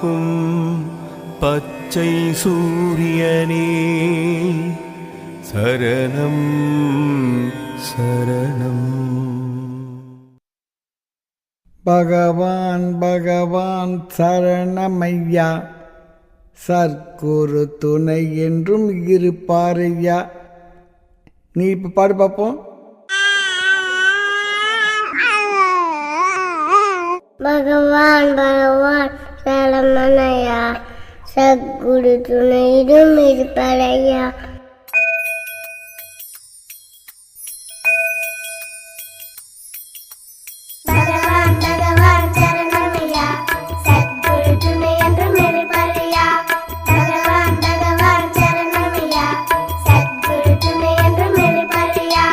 காக்கும் பச்சை சூரியனே சரணம் சரணம். பகவான் பகவான் சரணமையா, சர்க்குரு துணை என்றும் இருப்பாரையா. நீ இப்போ பாடு பார்ப்போம். பகவான் பகவான் சரணமையா, சத்குரு துணையிலும் இருப்பாரையா. பகவான் பகவான் சரணமையா, சத்குரு துணை என்றும் இருப்பாரையா. பகவான் பகவான் சரணமையா, சத்குரு துணை என்றும் இருப்பாரையா.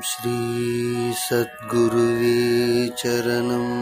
श्री सद्गुरुवे चरणम्.